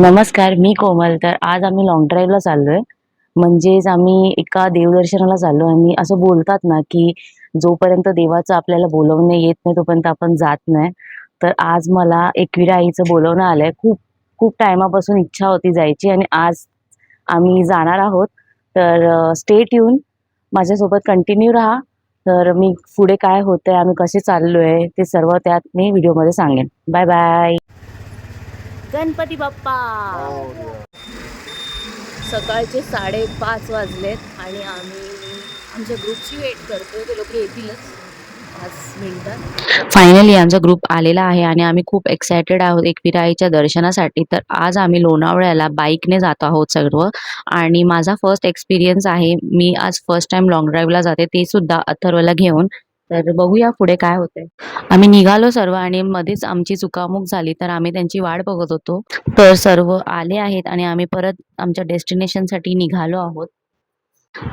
नमस्कार, मी कोमल. तर आज आम्ही लाँग ड्राईव्हला चाललोय. म्हणजेच आम्ही एका देवदर्शनाला चाललो आणि असं बोलतात ना, की जोपर्यंत देवाचं आपल्याला बोलवणं येत नाही, तोपर्यंत आपण जात नाही. तर आज मला एकविरा आईचं बोलवणं आलंय. खूप खूप टाईमापासून इच्छा होती जायची आणि आज आम्ही जाणार आहोत. तर स्टे ट्यून. माझ्यासोबत कंटिन्यू राहा. तर मी पुढे काय होतंय, आम्ही कसे चाललोय, ते सर्व त्यात मी व्हिडिओमध्ये सांगेन. Bye bye. गणपती बाप्पा. सकाळचे 5:30 वाजलेत आणि आम्ही आमच्या ग्रुपची वेट करतोय. ते लोक येतीलच 5 मिनिटात. फायनली आमचा ग्रुप आलेला आहे आणि आम्ही खूप एक्सायटेड आहोत एकविरा आईच्या दर्शनासाठी. तर आज आम्ही लोणावळ्याला बाईकने जात आहोत सर्व आणि माझा फर्स्ट एक्सपिरियन्स आहे. मी आज फर्स्ट टाईम लाँग ड्राईव्हला जाते, ते सुद्धा अथर्वला घेऊन. तर बघूया पुढे काय होतंय. आम्ही निघालो सर्व आणि मध्येच आमची चुकामुक झाली, तर आम्ही त्यांची वाट बघत होतो. तर सर्व आले आहेत आणि आम्ही परत आमच्या डेस्टिनेशनसाठी निघालो आहोत.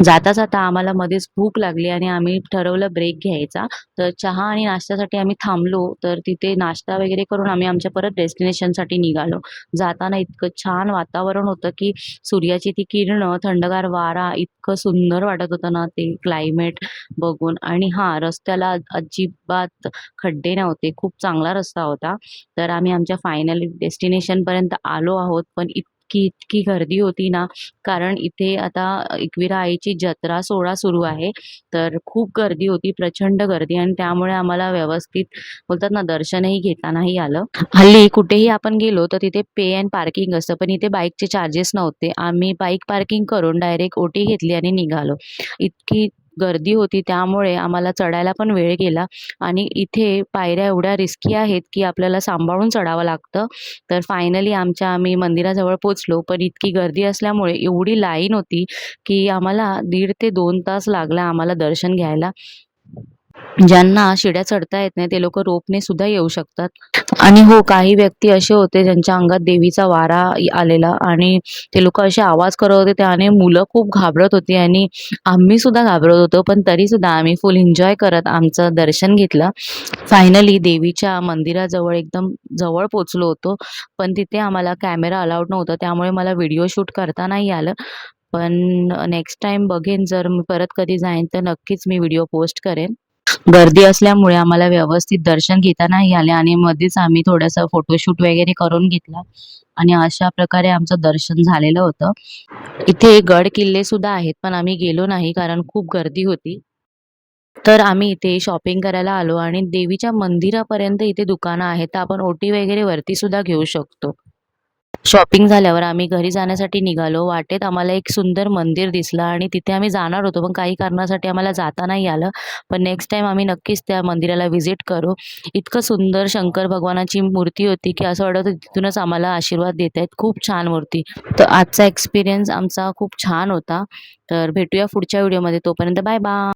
जाता-जाता आम्हाला मध्येच भूक लागली आणि आम्ही ठरवलं ब्रेक घ्यायचा. तर चहा आणि नाश्त्यासाठी आम्ही थांबलो. तर तिथे नाश्ता वगैरे करून आम्ही आमच्या परत डेस्टिनेशनसाठी निघालो. जाताना इतकं छान वातावरण होतं, की सूर्याची ती किरणं, थंडगार वारा, इतकं सुंदर वाटत होतं ना ते क्लायमेट बघून. आणि हां, रस्त्याला अजिबात खड्डे नव्हते. खूप चांगला रस्ता होता. तर आम्ही आमच्या फायनली डेस्टिनेशनपर्यंत आलो आहोत. पण इतकी गर्दी होती ना, कारण इथे आता एकविरा आईची जत्रा सोहळा सुरू आहे. तर खूप गर्दी होती, प्रचंड गर्दी आणि त्यामुळे आम्हाला व्यवस्थित बोलतात ना, दर्शनही घेता नाही आलं. हल्ली कुठेही आपण गेलो तर तिथे पे एंड पार्किंग असतं, पण इथे बाईकचे चार्जेस नव्हते. आम्ही बाईक पार्किंग करून डायरेक्ट ओटी घेतली आणि निघालो. इतकी गर्दी होती त्यामुळे आम्हाला चढायला पण वेळ गेला आणि इथे पायऱ्या एवढ्या रिस्की आहेत, की आपल्याला सांभाळून चढावं लागतं. तर फायनली आम्ही मंदिराजवळ पोहोचलो. पण इतकी गर्दी असल्यामुळे एवढी लाईन होती, की आम्हाला 1.5 ते 2 तास लागला आम्हाला दर्शन घ्यायला. ज्यांना शिड्या चढता येत नाही ते लोकं रोपने सुद्धा येऊ शकतात. आणि हो, काही व्यक्ती असे होते ज्यांच्या अंगात देवीचा वारा आलेला आणि ते लोकं असे आवाज करत होते त्याने मुलं खूप घाबरत होती आणि आम्ही सुद्धा घाबरत होतो. पण तरीसुद्धा आम्ही फुल एन्जॉय करत आमचं दर्शन घेतलं. फायनली देवीच्या मंदिराजवळ एकदम जवळ पोहोचलो होतो. पण तिथे आम्हाला कॅमेरा अलाउड नव्हता. त्यामुळे मला व्हिडिओ शूट करता नाही आलं. पण नेक्स्ट टाईम बघेन जर मी परत कधी जाईन तर नक्कीच मी व्हिडिओ पोस्ट करेन. गर्दी असल्यामुळे आम्हाला व्यवस्थित दर्शन घेता नाही आले आणि मध्येच आम्ही थोडंसं फोटोशूट वगैरे करून घेतला आणि अशा प्रकारे आमचं दर्शन झालेलं होतं. इथे गड किल्ले सुद्धा आहेत, पण आम्ही गेलो नाही कारण खूप गर्दी होती. तर आम्ही इथे शॉपिंग करायला आलो आणि देवीच्या मंदिरापर्यंत इथे दुकानं आहेत, तर आपण ओटी वगैरे वरती सुद्धा घेऊ शकतो. शॉपिंग झाल्यावर आम्ही घरी जाण्यासाठी निघालो. वाटेत आम्हाला एक सुंदर मंदिर दिसलं आणि तिथे आम्ही जाणार होतो, पण काही कारणासाठी आम्हाला जाता नाही आलं. पण नेक्स्ट टाईम आम्ही नक्कीच त्या मंदिराला व्हिजिट करू. इतकं सुंदर शंकर भगवानाची मूर्ती होती, की असं वाटत होतं तिथूनच आम्हाला आशीर्वाद देत आहेत. खूप छान मूर्ती. तर आजचा एक्सपिरियन्स आमचा खूप छान होता. तर भेटूया पुढच्या व्हिडिओमध्ये. तोपर्यंत बाय बाय.